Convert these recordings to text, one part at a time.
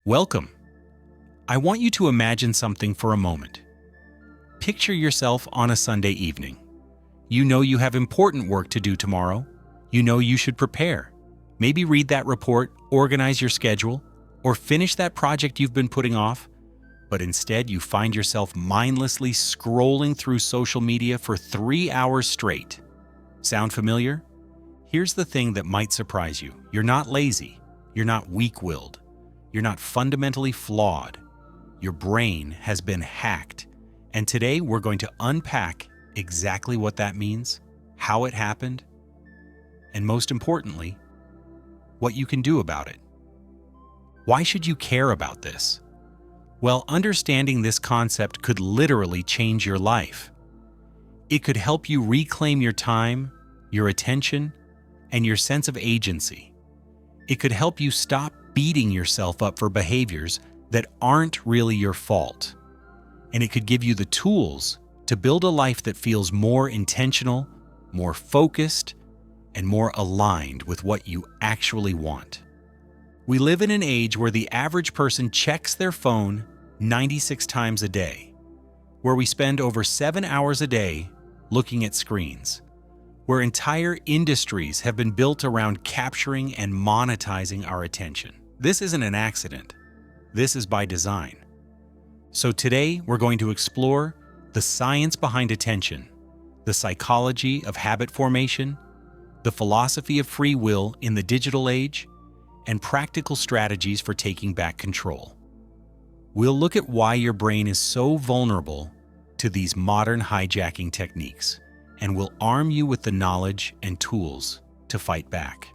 Welcome. I want you to imagine something for a moment. Picture yourself on a Sunday evening. You know you have important work to do tomorrow. You know you should prepare. Maybe read that report, organize your schedule, or finish that project you've been putting off. But instead, you find yourself mindlessly scrolling through social media for 3 hours straight. Sound familiar? Here's the thing that might surprise you. You're not lazy. You're not weak-willed. You're not fundamentally flawed. Your brain has been hacked. And today we're going to unpack exactly what that means, how it happened, and most importantly, what you can do about it. Why should you care about this? Well, understanding this concept could literally change your life. It could help you reclaim your time, your attention, and your sense of agency. It could help you stop beating yourself up for behaviors that aren't really your fault. And it could give you the tools to build a life that feels more intentional, more focused, and more aligned with what you actually want. We live in an age where the average person checks their phone 96 times a day, where we spend over 7 hours a day looking at screens, where entire industries have been built around capturing and monetizing our attention. This isn't an accident. This is by design. So today, we're going to explore the science behind attention, the psychology of habit formation, the philosophy of free will in the digital age, and practical strategies for taking back control. We'll look at why your brain is so vulnerable to these modern hijacking techniques, and we'll arm you with the knowledge and tools to fight back.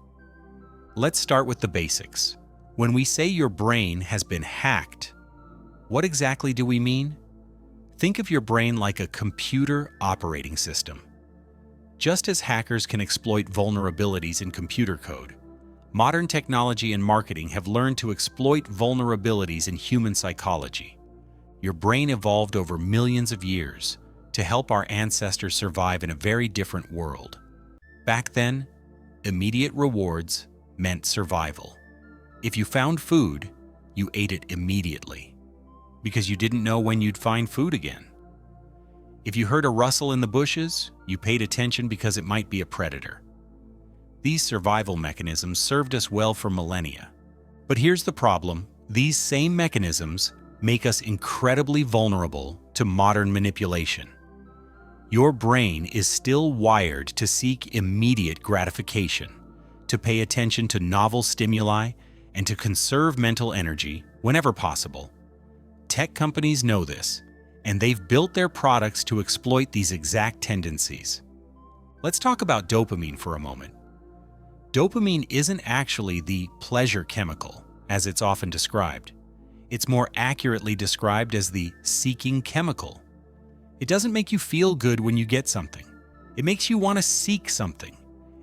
Let's start with the basics. When we say your brain has been hacked, what exactly do we mean? Think of your brain like a computer operating system. Just as hackers can exploit vulnerabilities in computer code, modern technology and marketing have learned to exploit vulnerabilities in human psychology. Your brain evolved over millions of years to help our ancestors survive in a very different world. Back then, immediate rewards meant survival. If you found food, you ate it immediately, because you didn't know when you'd find food again. If you heard a rustle in the bushes, you paid attention because it might be a predator. These survival mechanisms served us well for millennia. But here's the problem: these same mechanisms make us incredibly vulnerable to modern manipulation. Your brain is still wired to seek immediate gratification, to pay attention to novel stimuli, and to conserve mental energy whenever possible. Tech companies know this, and they've built their products to exploit these exact tendencies. Let's talk about dopamine for a moment. Dopamine isn't actually the pleasure chemical, as it's often described. It's more accurately described as the seeking chemical. It doesn't make you feel good when you get something. It makes you want to seek something.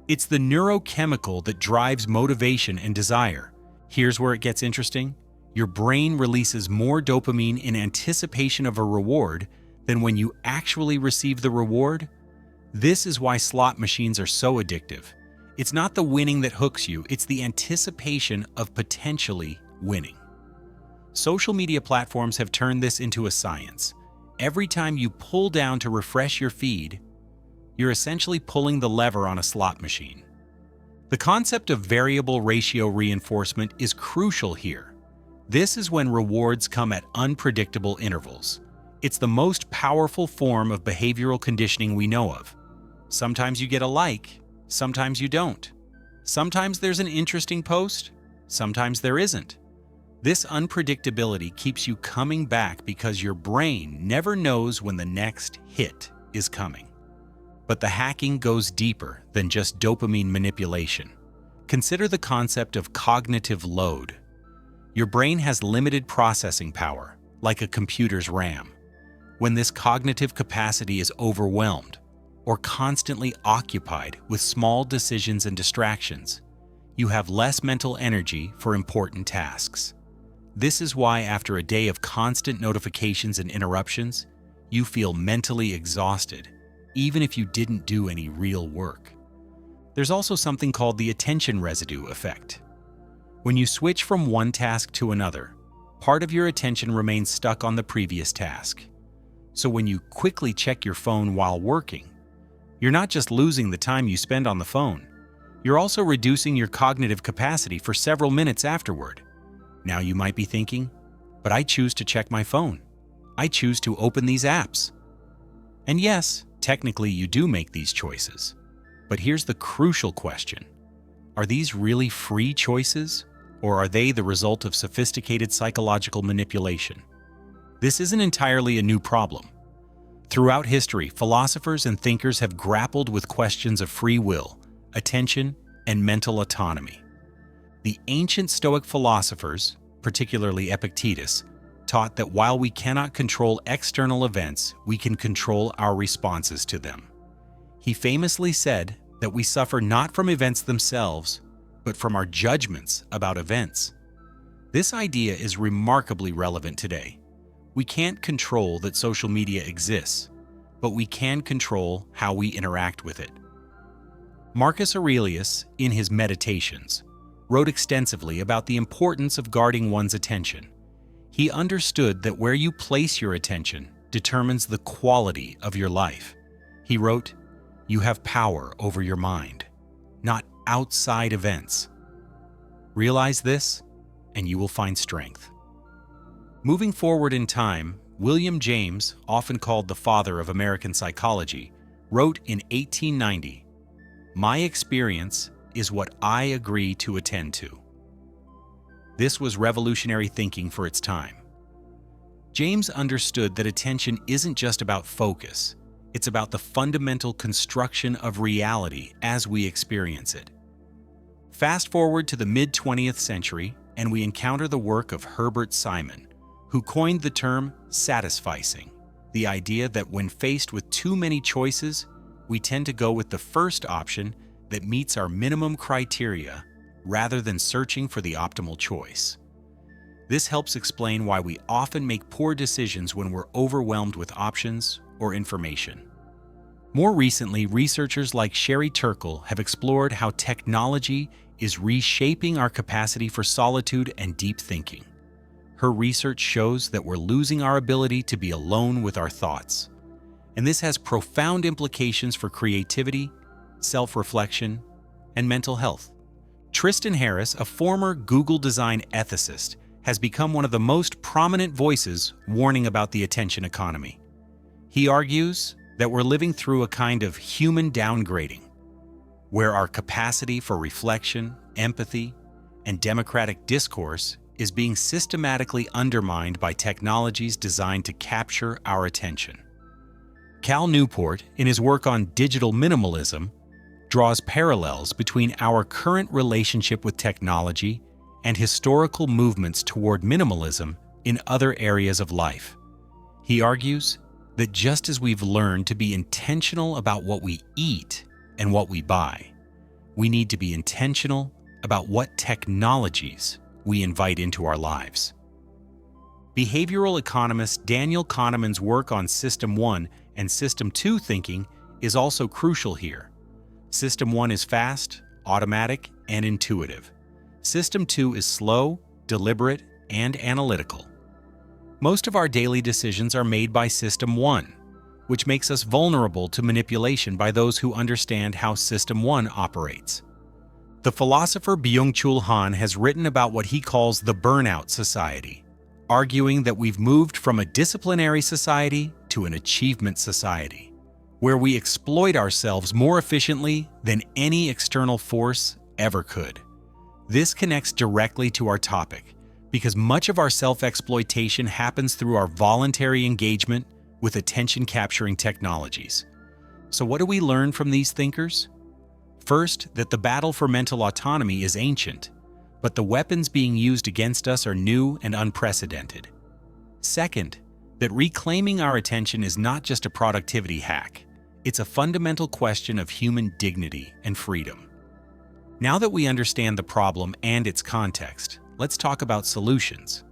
It's the neurochemical that drives motivation and desire. Here's where it gets interesting. Your brain releases more dopamine in anticipation of a reward than when you actually receive the reward. This is why slot machines are so addictive. It's not the winning that hooks you, it's the anticipation of potentially winning. Social media platforms have turned this into a science. Every time you pull down to refresh your feed, you're essentially pulling the lever on a slot machine. The concept of variable ratio reinforcement is crucial here. This is when rewards come at unpredictable intervals. It's the most powerful form of behavioral conditioning we know of. Sometimes you get a like, sometimes you don't. Sometimes there's an interesting post, sometimes there isn't. This unpredictability keeps you coming back because your brain never knows when the next hit is coming. But the hacking goes deeper than just dopamine manipulation. Consider the concept of cognitive load. Your brain has limited processing power, like a computer's RAM. When this cognitive capacity is overwhelmed or constantly occupied with small decisions and distractions, you have less mental energy for important tasks. This is why after a day of constant notifications and interruptions, you feel mentally exhausted, even if you didn't do any real work. There's also something called the attention residue effect. When you switch from one task to another, part of your attention remains stuck on the previous task. So when you quickly check your phone while working, you're not just losing the time you spend on the phone, you're also reducing your cognitive capacity for several minutes afterward. Now you might be thinking, but I choose to check my phone. I choose to open these apps. And yes, technically you do make these choices. But here's the crucial question. Are these really free choices, or are they the result of sophisticated psychological manipulation? This isn't entirely a new problem. Throughout history, philosophers and thinkers have grappled with questions of free will, attention, and mental autonomy. The ancient Stoic philosophers, particularly Epictetus, taught that while we cannot control external events, we can control our responses to them. He famously said that we suffer not from events themselves, but from our judgments about events. This idea is remarkably relevant today. We can't control that social media exists, but we can control how we interact with it. Marcus Aurelius, in his Meditations, wrote extensively about the importance of guarding one's attention. He understood that where you place your attention determines the quality of your life. He wrote, "You have power over your mind, not outside events." Realize this, and you will find strength. Moving forward in time, William James, often called the father of American psychology, wrote in 1890, "My experience is what I agree to attend to." This was revolutionary thinking for its time. James understood that attention isn't just about focus, it's about the fundamental construction of reality as we experience it. Fast forward to the mid-20th century, and we encounter the work of Herbert Simon, who coined the term satisficing, the idea that when faced with too many choices, we tend to go with the first option that meets our minimum criteria rather than searching for the optimal choice. This helps explain why we often make poor decisions when we're overwhelmed with options or information. More recently, researchers like Sherry Turkle have explored how technology is reshaping our capacity for solitude and deep thinking. Her research shows that we're losing our ability to be alone with our thoughts, and this has profound implications for creativity, self-reflection, and mental health. Tristan Harris, a former Google design ethicist, has become one of the most prominent voices warning about the attention economy. He argues that we're living through a kind of human downgrading, where our capacity for reflection, empathy, and democratic discourse is being systematically undermined by technologies designed to capture our attention. Cal Newport, in his work on digital minimalism, draws parallels between our current relationship with technology and historical movements toward minimalism in other areas of life. He argues that just as we've learned to be intentional about what we eat and what we buy, we need to be intentional about what technologies we invite into our lives. Behavioral economist Daniel Kahneman's work on System 1 and System 2 thinking is also crucial here. System 1 is fast, automatic, and intuitive. System 2 is slow, deliberate, and analytical. Most of our daily decisions are made by System 1, which makes us vulnerable to manipulation by those who understand how System 1 operates. The philosopher Byung-Chul Han has written about what he calls the burnout society, arguing that we've moved from a disciplinary society to an achievement society, where we exploit ourselves more efficiently than any external force ever could. This connects directly to our topic, because much of our self-exploitation happens through our voluntary engagement with attention-capturing technologies. So what do we learn from these thinkers? First, that the battle for mental autonomy is ancient, but the weapons being used against us are new and unprecedented. Second, that reclaiming our attention is not just a productivity hack. It's a fundamental question of human dignity and freedom. Now that we understand the problem and its context, let's talk about solutions.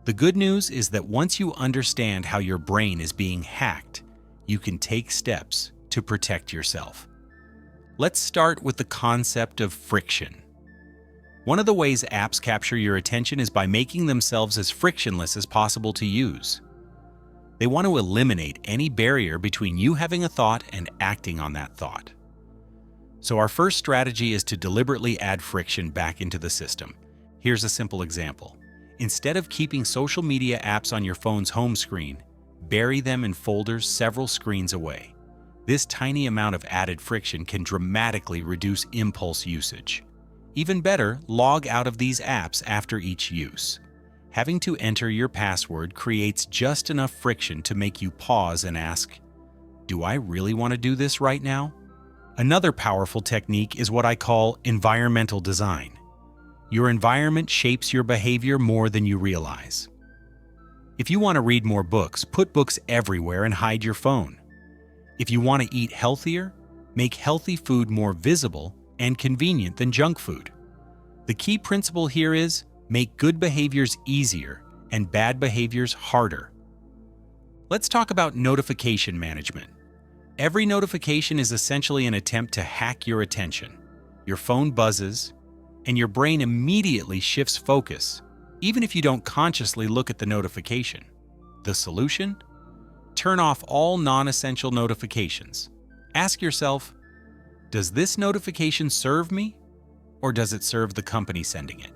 The good news is that once you understand how your brain is being hacked, you can take steps to protect yourself. Let's start with the concept of friction. One of the ways apps capture your attention is by making themselves as frictionless as possible to use. They want to eliminate any barrier between you having a thought and acting on that thought. So our first strategy is to deliberately add friction back into the system. Here's a simple example. Instead of keeping social media apps on your phone's home screen, bury them in folders several screens away. This tiny amount of added friction can dramatically reduce impulse usage. Even better, log out of these apps after each use. Having to enter your password creates just enough friction to make you pause and ask, "Do I really want to do this right now?" Another powerful technique is what I call environmental design. Your environment shapes your behavior more than you realize. If you want to read more books, put books everywhere and hide your phone. If you want to eat healthier, make healthy food more visible and convenient than junk food. The key principle here is make good behaviors easier and bad behaviors harder. Let's talk about notification management. Every notification is essentially an attempt to hack your attention. Your phone buzzes, and your brain immediately shifts focus, even if you don't consciously look at the notification. The solution? Turn off all non-essential notifications. Ask yourself, does this notification serve me, or does it serve the company sending it?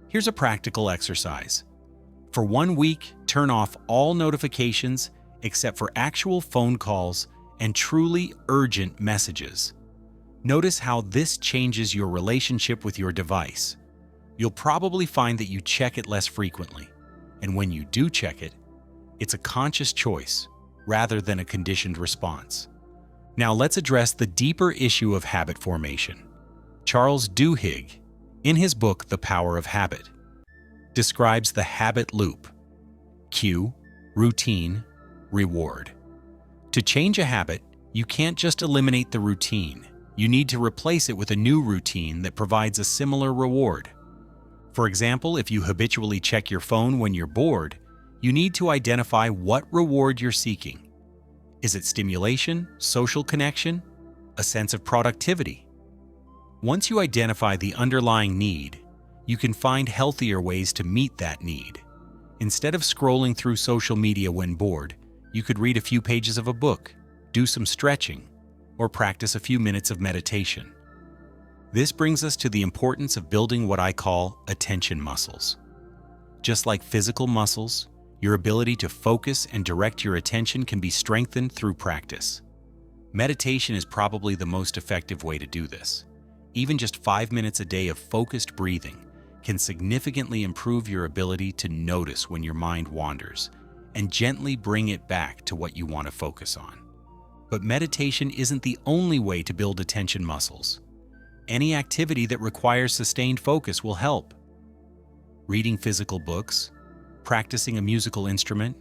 Here's a practical exercise. For 1 week, turn off all notifications except for actual phone calls and truly urgent messages. Notice how this changes your relationship with your device. You'll probably find that you check it less frequently, and when you do check it, it's a conscious choice rather than a conditioned response. Now let's address the deeper issue of habit formation. Charles Duhigg, in his book The Power of Habit, describes the habit loop: cue, routine, reward. To change a habit, you can't just eliminate the routine. You need to replace it with a new routine that provides a similar reward. For example, if you habitually check your phone when you're bored, you need to identify what reward you're seeking. Is it stimulation, social connection, a sense of productivity? Once you identify the underlying need, you can find healthier ways to meet that need. Instead of scrolling through social media when bored, you could read a few pages of a book, do some stretching, or practice a few minutes of meditation. This brings us to the importance of building what I call attention muscles. Just like physical muscles, your ability to focus and direct your attention can be strengthened through practice. Meditation is probably the most effective way to do this. Even just 5 minutes a day of focused breathing can significantly improve your ability to notice when your mind wanders and gently bring it back to what you want to focus on. But meditation isn't the only way to build attention muscles. Any activity that requires sustained focus will help. Reading physical books, practicing a musical instrument,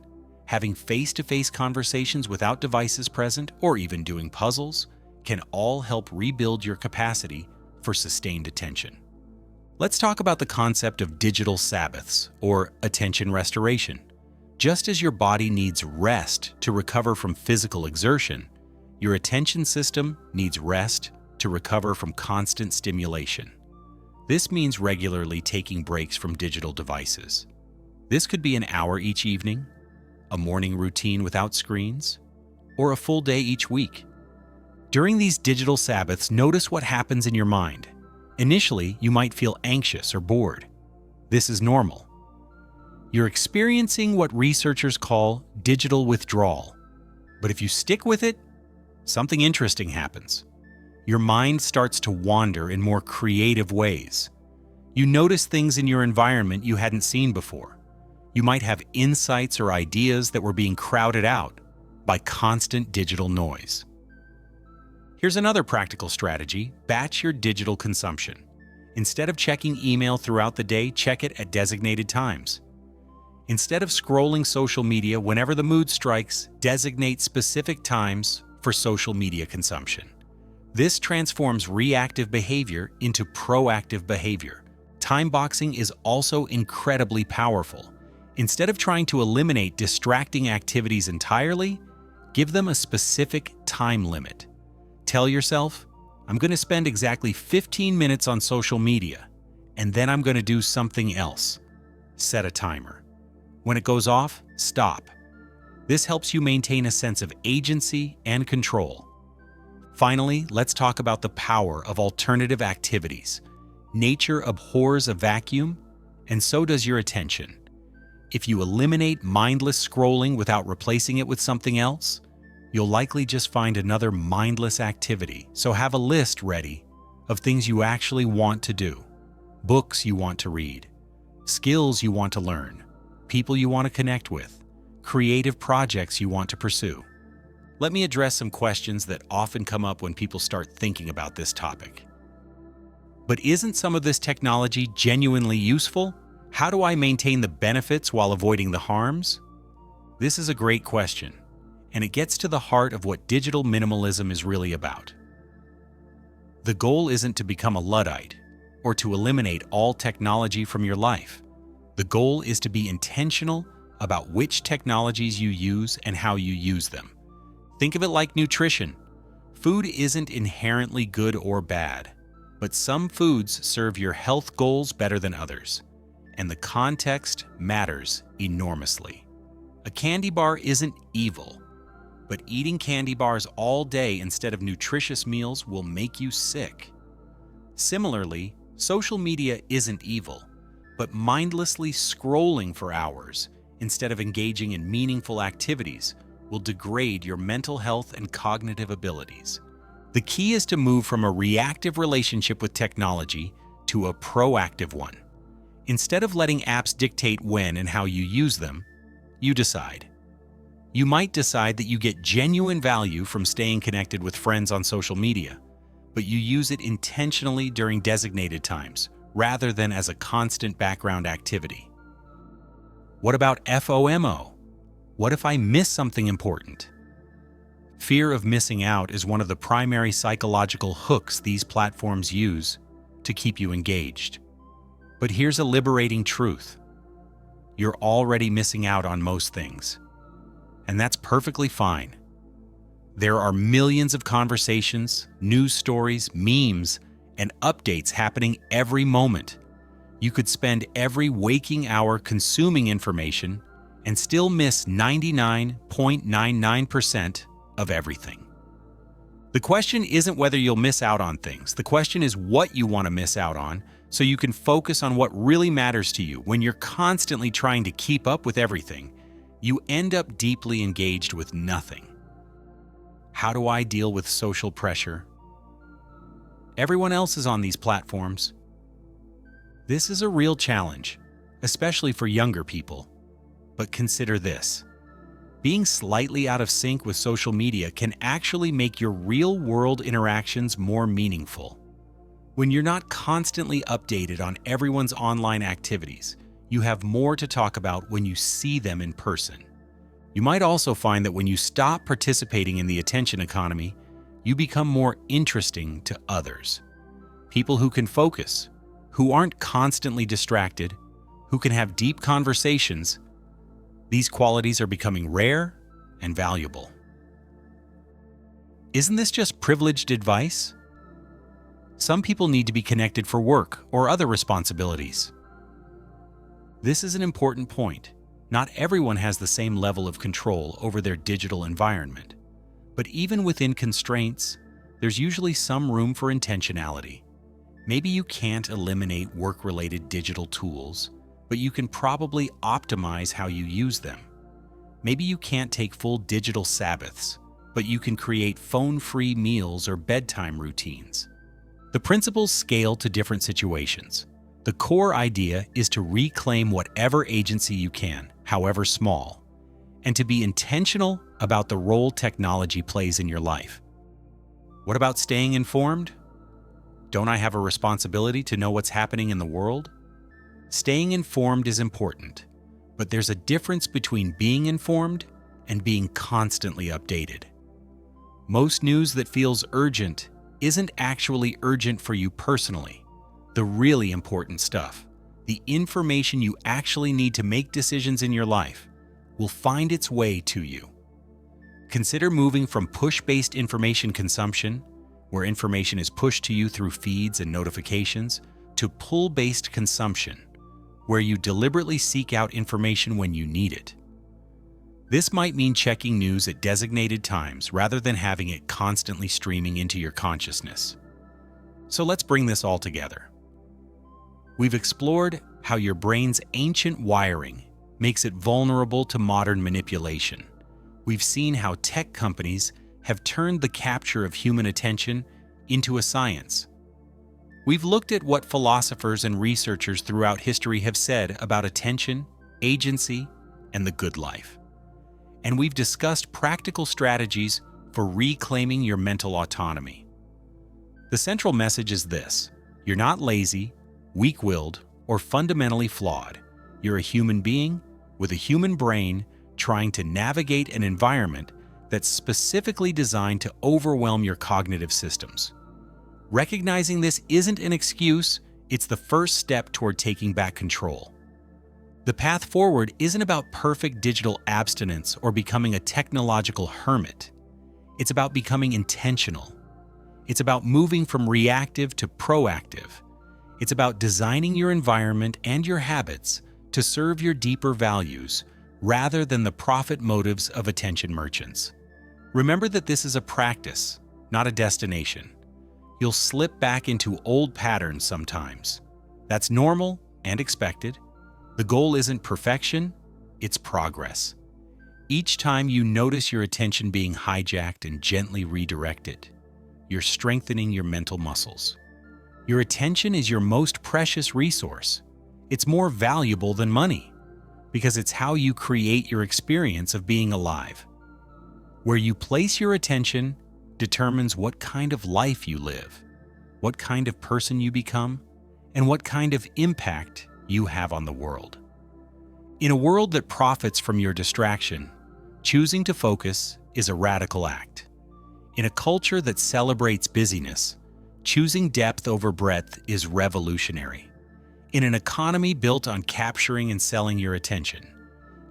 having face-to-face conversations without devices present, or even doing puzzles can all help rebuild your capacity for sustained attention. Let's talk about the concept of digital Sabbaths, or attention restoration. Just as your body needs rest to recover from physical exertion, your attention system needs rest to recover from constant stimulation. This means regularly taking breaks from digital devices. This could be an hour each evening, a morning routine without screens, or a full day each week. During these digital Sabbaths, notice what happens in your mind. Initially, you might feel anxious or bored. This is normal. You're experiencing what researchers call digital withdrawal. But if you stick with it, something interesting happens. Your mind starts to wander in more creative ways. You notice things in your environment you hadn't seen before. You might have insights or ideas that were being crowded out by constant digital noise. Here's another practical strategy: batch your digital consumption. Instead of checking email throughout the day, check it at designated times. Instead of scrolling social media whenever the mood strikes, designate specific times for social media consumption. This transforms reactive behavior into proactive behavior. Time boxing is also incredibly powerful. Instead of trying to eliminate distracting activities entirely, give them a specific time limit. Tell yourself, I'm going to spend exactly 15 minutes on social media, and then I'm going to do something else. Set a timer. When it goes off, stop. This helps you maintain a sense of agency and control. Finally, let's talk about the power of alternative activities. Nature abhors a vacuum, and so does your attention. If you eliminate mindless scrolling without replacing it with something else, you'll likely just find another mindless activity. So have a list ready of things you actually want to do, books you want to read, skills you want to learn, people you want to connect with, creative projects you want to pursue. Let me address some questions that often come up when people start thinking about this topic. But isn't some of this technology genuinely useful? How do I maintain the benefits while avoiding the harms? This is a great question, and it gets to the heart of what digital minimalism is really about. The goal isn't to become a Luddite or to eliminate all technology from your life. The goal is to be intentional about which technologies you use and how you use them. Think of it like nutrition. Food isn't inherently good or bad, but some foods serve your health goals better than others, and the context matters enormously. A candy bar isn't evil, but eating candy bars all day instead of nutritious meals will make you sick. Similarly, social media isn't evil, but mindlessly scrolling for hours instead of engaging in meaningful activities will degrade your mental health and cognitive abilities. The key is to move from a reactive relationship with technology to a proactive one. Instead of letting apps dictate when and how you use them, you decide. You might decide that you get genuine value from staying connected with friends on social media, but you use it intentionally during designated times, rather than as a constant background activity. What about FOMO? What if I miss something important? Fear of missing out is one of the primary psychological hooks these platforms use to keep you engaged. But here's a liberating truth. You're already missing out on most things, and that's perfectly fine. There are millions of conversations, news stories, memes, and updates happening every moment. You could spend every waking hour consuming information and still miss 99.99% of everything. The question isn't whether you'll miss out on things. The question is what you want to miss out on so you can focus on what really matters to you. When you're constantly trying to keep up with everything, you end up deeply engaged with nothing. How do I deal with social pressure? Everyone else is on these platforms. This is a real challenge, especially for younger people. But consider this. Being slightly out of sync with social media can actually make your real-world interactions more meaningful. When you're not constantly updated on everyone's online activities, you have more to talk about when you see them in person. You might also find that when you stop participating in the attention economy, you become more interesting to others. People who can focus, who aren't constantly distracted, who can have deep conversations. These qualities are becoming rare and valuable. Isn't this just privileged advice? Some people need to be connected for work or other responsibilities. This is an important point. Not everyone has the same level of control over their digital environment. But even within constraints, there's usually some room for intentionality. Maybe you can't eliminate work-related digital tools, but you can probably optimize how you use them. Maybe you can't take full digital Sabbaths, but you can create phone-free meals or bedtime routines. The principles scale to different situations. The core idea is to reclaim whatever agency you can, however small, and to be intentional about the role technology plays in your life. What about staying informed? Don't I have a responsibility to know what's happening in the world? Staying informed is important, but there's a difference between being informed and being constantly updated. Most news that feels urgent isn't actually urgent for you personally. The really important stuff, the information you actually need to make decisions in your life, will find its way to you. Consider moving from push-based information consumption, where information is pushed to you through feeds and notifications, to pull-based consumption, where you deliberately seek out information when you need it. This might mean checking news at designated times rather than having it constantly streaming into your consciousness. So let's bring this all together. We've explored how your brain's ancient wiring makes it vulnerable to modern manipulation. We've seen how tech companies have turned the capture of human attention into a science. We've looked at what philosophers and researchers throughout history have said about attention, agency, and the good life. And we've discussed practical strategies for reclaiming your mental autonomy. The central message is this: you're not lazy, weak-willed, or fundamentally flawed. You're a human being with a human brain trying to navigate an environment that's specifically designed to overwhelm your cognitive systems. Recognizing this isn't an excuse, it's the first step toward taking back control. The path forward isn't about perfect digital abstinence or becoming a technological hermit. It's about becoming intentional. It's about moving from reactive to proactive. It's about designing your environment and your habits to serve your deeper values rather than the profit motives of attention merchants. Remember that this is a practice, not a destination. You'll slip back into old patterns sometimes. That's normal and expected. The goal isn't perfection, it's progress. Each time you notice your attention being hijacked and gently redirect it, you're strengthening your mental muscles. Your attention is your most precious resource. It's more valuable than money, because it's how you create your experience of being alive. Where you place your attention determines what kind of life you live, what kind of person you become, and what kind of impact you have on the world. In a world that profits from your distraction, choosing to focus is a radical act. In a culture that celebrates busyness, choosing depth over breadth is revolutionary. In an economy built on capturing and selling your attention,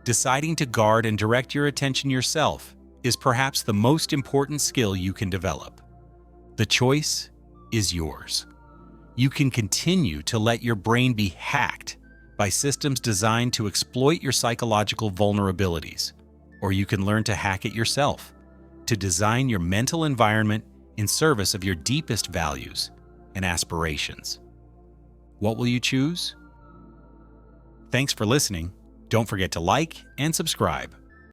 deciding to guard and direct your attention yourself is perhaps the most important skill you can develop. The choice is yours. You can continue to let your brain be hacked by systems designed to exploit your psychological vulnerabilities, or you can learn to hack it yourself, to design your mental environment in service of your deepest values and aspirations. What will you choose? Thanks for listening. Don't forget to like and subscribe.